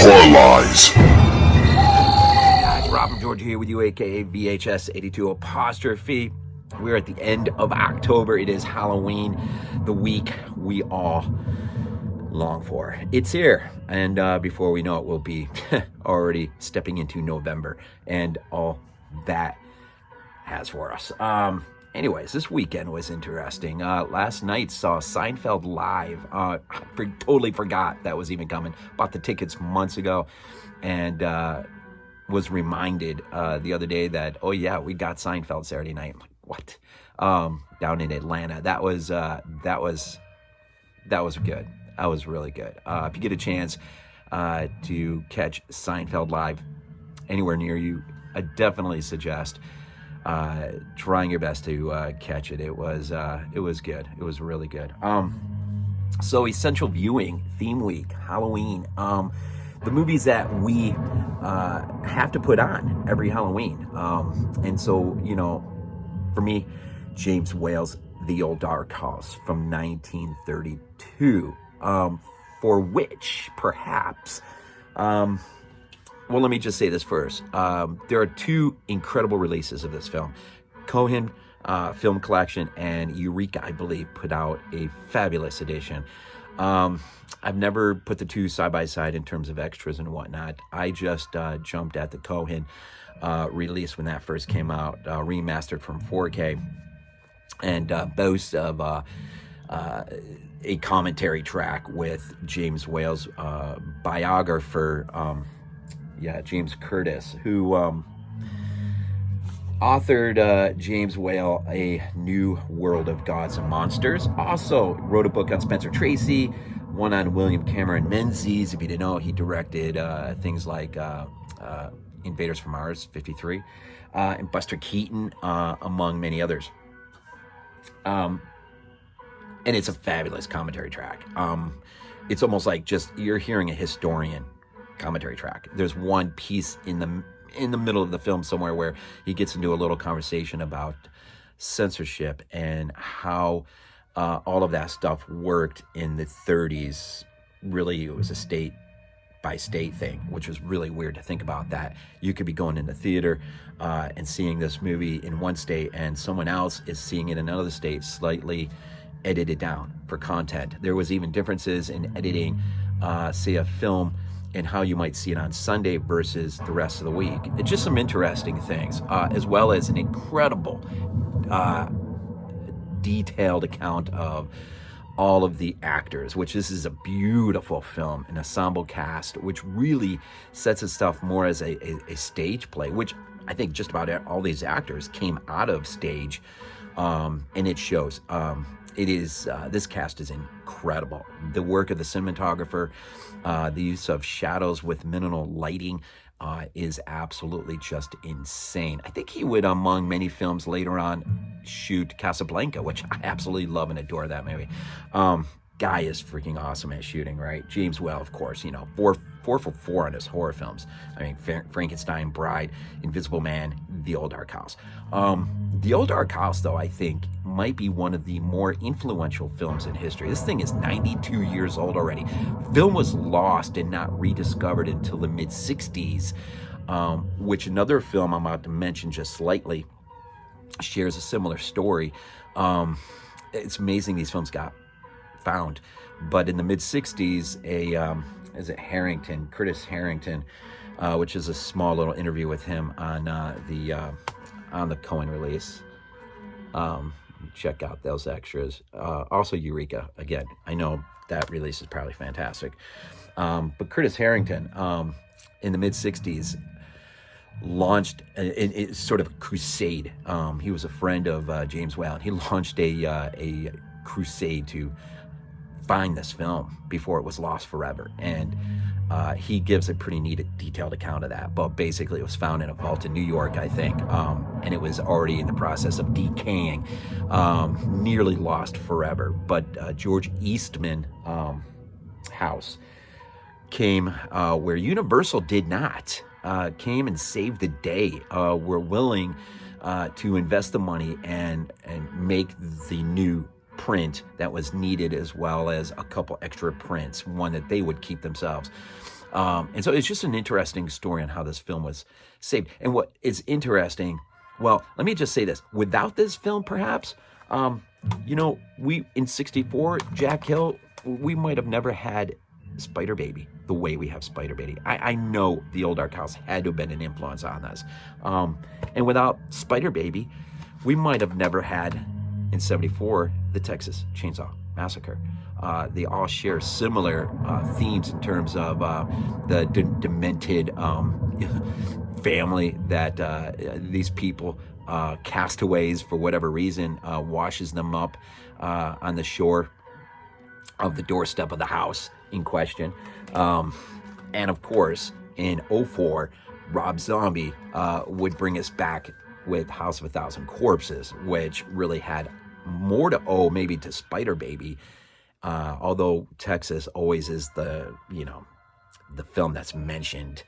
Horror Lies. Guys, Rob from Georgia here with you, aka VHS82 apostrophe. We're at the end of October. It is Halloween, the week we all long for. It's here, and before we know it, we'll be already stepping into November and all that has for us. Anyways, this weekend was interesting. Last night saw Seinfeld live. Totally forgot that was even coming. Bought the tickets months ago, and was reminded the other day that, oh yeah, we got Seinfeld Saturday night. I'm like, what? Down in Atlanta. That was good. That was really good. If you get a chance to catch Seinfeld live anywhere near you, I definitely suggest trying your best to catch it. It was good. It was really good. So essential viewing, theme week, Halloween. The movies that we have to put on every Halloween. And so, you know, for me, James Whale's The Old Dark House from 1932, for which perhaps, well, let me just say this first. There are two incredible releases of this film. Cohen Film Collection and Eureka, I believe, put out a fabulous edition. I've never put the two side by side in terms of extras and whatnot. I just jumped at the Cohen release when that first came out, remastered from 4K, and boasts of a commentary track with James Whale's biographer, James Curtis, who authored James Whale, A New World of Gods and Monsters. Also wrote a book on Spencer Tracy, one on William Cameron Menzies. If you didn't know, he directed things like Invaders from Mars, 53, and Buster Keaton, among many others. And it's a fabulous commentary track. It's almost like just you're hearing a historian commentary track. There's one piece in the middle of the film somewhere where he gets into a little conversation about censorship and how all of that stuff worked in the 30s. Really, it was a state by state thing, which was really weird to think about, that you could be going into theater and seeing this movie in one state and someone else is seeing it in another state, slightly edited down for content. There was even differences in editing, say, a film and how you might see it on Sunday versus the rest of the week. It's just some interesting things, as well as an incredible detailed account of all of the actors, which this is a beautiful film, an ensemble cast, which really sets itself more as a stage play, which I think just about all these actors came out of stage, and it shows. It is, this cast is incredible. The work of the cinematographer, the use of shadows with minimal lighting is absolutely just insane. I think he would, among many films later on, shoot Casablanca, which I absolutely love and adore that movie. Guy is freaking awesome at shooting, right? James Whale, of course, you know, four for four on his horror films. I mean, Frankenstein, Bride, Invisible Man, The Old Dark House. The Old Dark House, though, I think might be one of the more influential films in history. This thing is 92 years old already. Film was lost and not rediscovered until the mid-60s, which another film I'm about to mention just slightly shares a similar story. It's amazing these films got found, but in the mid-60s, Curtis Harrington, which is a small little interview with him on the Cohen release. Check out those extras. Also Eureka, again, I know that release is probably fantastic. But Curtis Harrington, in the mid-60s, launched a sort of crusade. He was a friend of James Whale. He launched a crusade to find this film before it was lost forever, and he gives a pretty neat detailed account of that. But basically it was found in a vault in New York, I think, and it was already in the process of decaying, nearly lost forever. But George Eastman house came where Universal did not, came and saved the day, were willing to invest the money and make the new print that was needed, as well as a couple extra prints, one that they would keep themselves. And so it's just an interesting story on how this film was saved. And what is interesting, well, let me just say this. Without this film, perhaps, we, in 64, Jack Hill, we might have never had Spider Baby the way we have Spider Baby. I know the Old Dark House had to have been an influence on this. And without Spider Baby, we might have never had, in 74, the Texas Chainsaw Massacre. They all share similar themes in terms of the demented family that these people, castaways for whatever reason, washes them up on the shore of the doorstep of the house in question. And of course, in 04, Rob Zombie would bring us back with House of a Thousand Corpses, which really had more to owe maybe to Spider Baby, although Texas always is the film that's mentioned.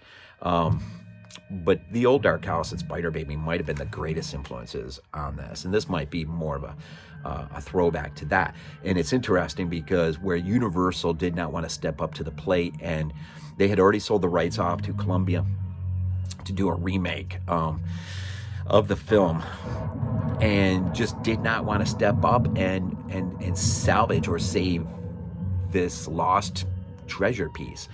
But the Old Dark House and Spider Baby might have been the greatest influences on this, and this might be more of a throwback to that. And it's interesting because where Universal did not want to step up to the plate, and they had already sold the rights off to Columbia to do a remake of the film, and just did not want to step up and salvage or save this lost treasure piece.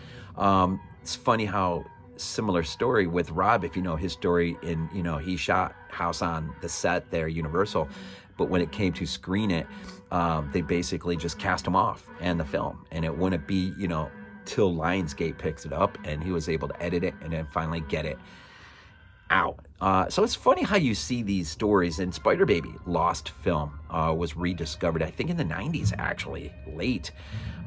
It's funny how similar story with Rob, if you know his story, he shot House on the set there, Universal, but when it came to screen it, they basically just cast him off and the film, and it wouldn't be till Lionsgate picks it up and he was able to edit it and then finally get it out. So it's funny how you see these stories. And Spider Baby, lost film, was rediscovered, I think in the 90s, actually, late.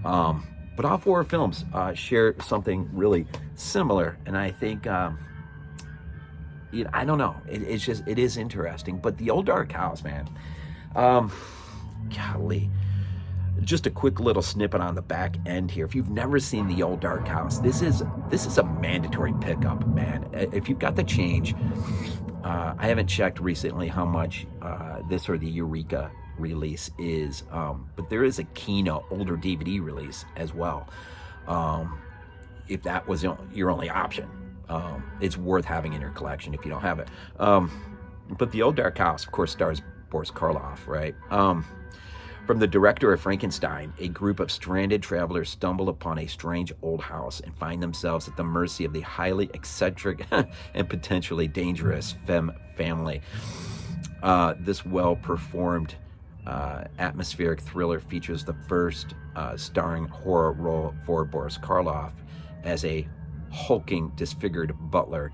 But all four films share something really similar. And I think, I don't know, it is interesting. But the Old Dark House, man, golly. Just a quick little snippet on the back end here. If you've never seen the Old Dark House, this is a mandatory pickup, man. If you've got the change, I haven't checked recently how much this or the Eureka release is, but there is a Kino older DVD release as well. If that was your only option, it's worth having in your collection if you don't have it. But the Old Dark House, of course, stars Boris Karloff, right? From the director of Frankenstein, a group of stranded travelers stumble upon a strange old house and find themselves at the mercy of the highly eccentric and potentially dangerous femme family. This well-performed atmospheric thriller features the first starring horror role for Boris Karloff as a hulking, disfigured butler,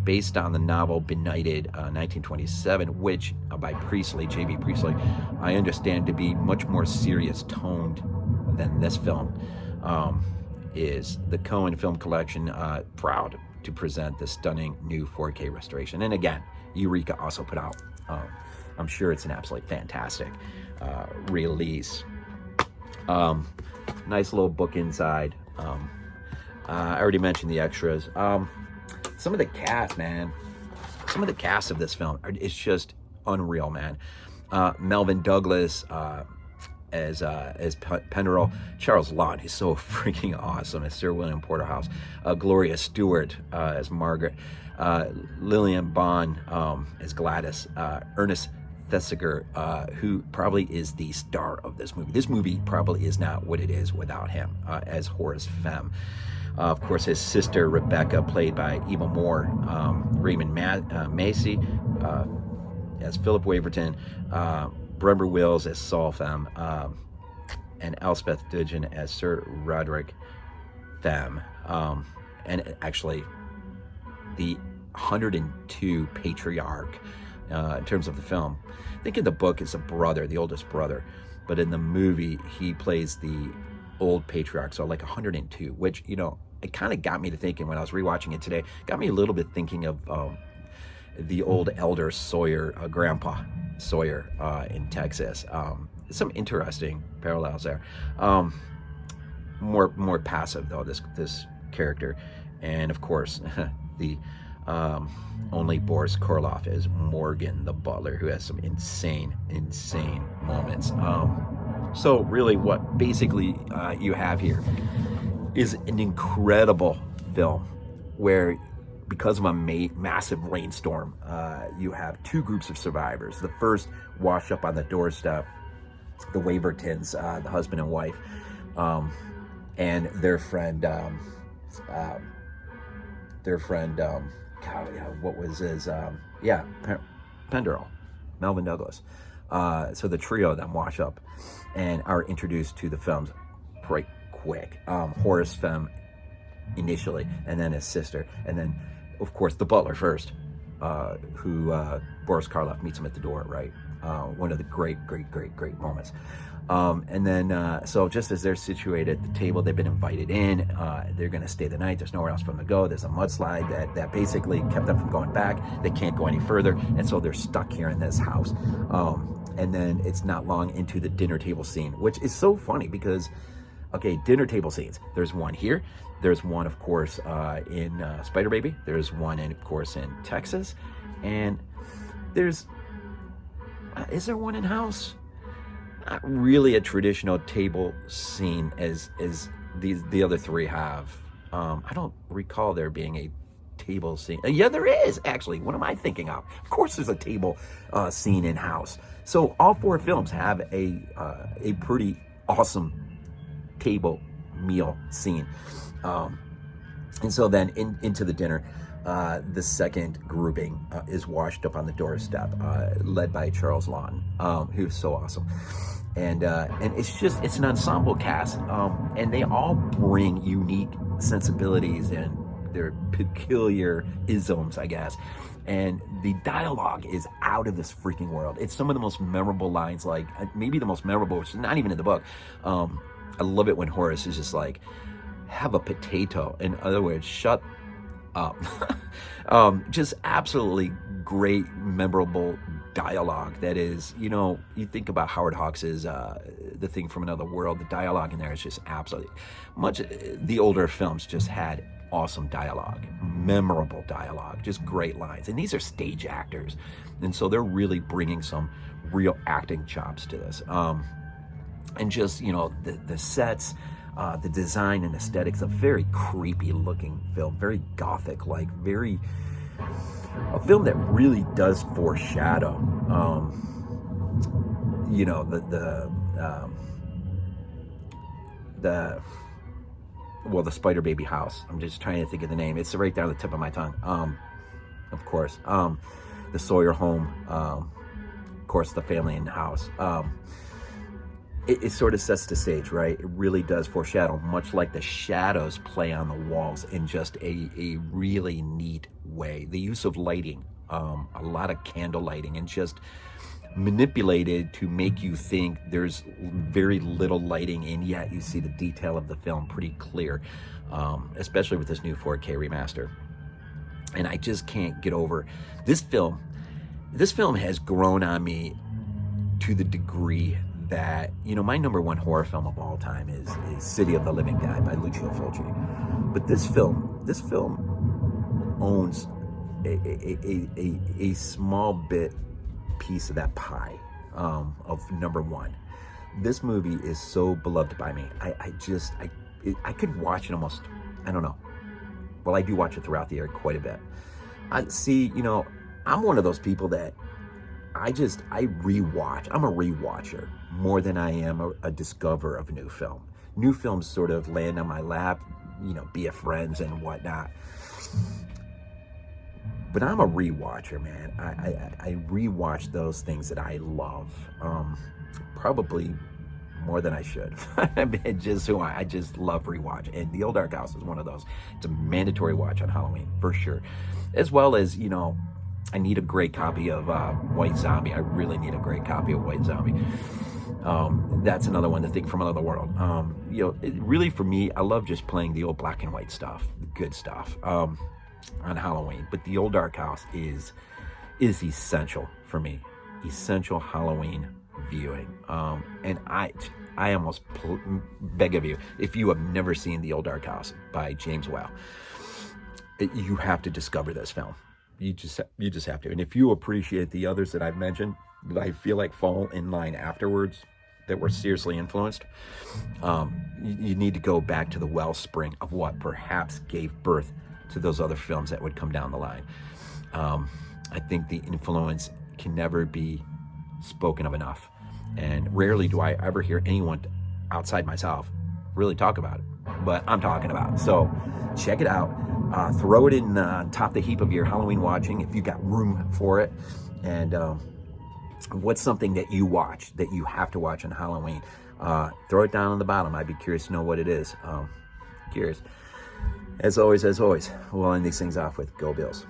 based on the novel Benighted, 1927, which by Priestley, J.B. Priestley, I understand to be much more serious toned than this film is. The Cohen Film Collection, proud to present the stunning new 4K restoration. And again, Eureka also put out, I'm sure it's an absolutely fantastic release. Nice little book inside. I already mentioned the extras. Some of the cast, man. Some of the cast of this film is just unreal, man. Melvyn Douglas as Penderell. Charles Lawton, he's so freaking awesome as Sir William Porterhouse. Gloria Stuart as Margaret. Lilian Bond as Gladys. Ernest Thesiger, who probably is the star of this movie. This movie probably is not what it is without him, as Horace Femme. Of course, his sister Rebecca, played by Eva Moore. Raymond Massey as Philip Waverton. Brember Wills as Saul Femme. And Elspeth Dudgeon as Sir Roderick Femme. And actually, the 102 patriarch in terms of the film. I think in the book it's a brother, the oldest brother, but in the movie he plays the old patriarch, so like 102, which it kind of got me to thinking when I was rewatching it today. Got me a little bit thinking of the old elder Sawyer, Grandpa Sawyer in Texas. Some interesting parallels there. More passive though, this character, and of course the only Boris Karloff is Morgan the butler, who has some insane moments. So really what basically you have here is an incredible film where, because of a massive rainstorm, you have two groups of survivors. The first wash up on the doorstep, the Wavertons, the husband and wife, and their friend, what was his, Penderell, Melvyn Douglas. So the trio of them wash up and are introduced to the films quite quick. Horace Femme initially, and then his sister, and then, of course, the butler first, who Boris Karloff meets him at the door, right? One of the great moments. And then, so just as they're situated at the table, they've been invited in, they're going to stay the night, there's nowhere else for them to go, there's a mudslide that basically kept them from going back, they can't go any further, and so they're stuck here in this house. And then it's not long into the dinner table scene, which is so funny because, okay, dinner table scenes, there's one here, there's one, of course, in Spider Baby, there's one, of course, in Texas, and there's, is there one in House? Not really a traditional table scene as the other three have. I don't recall there being a table scene. Yeah, there is, actually. What am I thinking of? Of course there's a table scene in House. So all four films have a pretty awesome table meal scene. And so then into the dinner, the second grouping is washed up on the doorstep, led by Charles Laughton, who's so awesome. And it's an ensemble cast, and they all bring unique sensibilities and their peculiar isms, I guess. And the dialogue is out of this freaking world. It's some of the most memorable lines, like maybe the most memorable, which is not even in the book. I love it when Horace is just like, have a potato. In other words, shut up. Just absolutely great, memorable dialogue that is, you think about Howard Hawks's The Thing from Another World. The dialogue in there is just absolutely the older films just had awesome dialogue, memorable dialogue, just great lines. And these are stage actors, and so they're really bringing some real acting chops to this. And just, the sets, the design and aesthetics, a very creepy looking film, very gothic, like a film that really does foreshadow, the Spider Baby house. I'm just trying to think of the name. It's right down the tip of my tongue. Of course, the Sawyer home, of course, the family in the house. It sort of sets the stage, right? It really does foreshadow, much like the shadows play on the walls in just a really neat way. The use of lighting, a lot of candle lighting, and just manipulated to make you think there's very little lighting, and yet you see the detail of the film pretty clear, especially with this new 4K remaster. And I just can't get over this film. This film has grown on me to the degree that, my number one horror film of all time is City of the Living Dead by Lucio Fulci. But this film owns a small piece of that pie of number one. This movie is so beloved by me. I could watch it almost, I don't know. Well, I do watch it throughout the year quite a bit. I'm one of those people that I rewatch. I'm a rewatcher more than I am a discoverer of new film. New films sort of land on my lap, be it friends and whatnot. But I'm a rewatcher, man. I rewatch those things that I love, probably more than I should. I just love rewatch, and The Old Dark House is one of those. It's a mandatory watch on Halloween for sure, as well as I need a great copy of White Zombie. I really need a great copy of White Zombie. That's another one, The Thing from Another World. Really for me, I love just playing the old black and white stuff, the good stuff, on Halloween. But The Old Dark House is essential for me. Essential Halloween viewing. And I almost beg of you, if you have never seen The Old Dark House by James Whale, you have to discover this film. You just have to. And if you appreciate the others that I've mentioned, that I feel like fall in line afterwards, that were seriously influenced, you need to go back to the wellspring of what perhaps gave birth to those other films that would come down the line. I think the influence can never be spoken of enough, and rarely do I ever hear anyone outside myself really talk about it, but I'm talking about it. So check it out. Throw it in top the heap of your Halloween watching if you got room for it. And what's something that you watch that you have to watch on Halloween? Throw it down on the bottom. I'd be curious to know what it is. Curious. As always, we'll end these things off with Go Bills.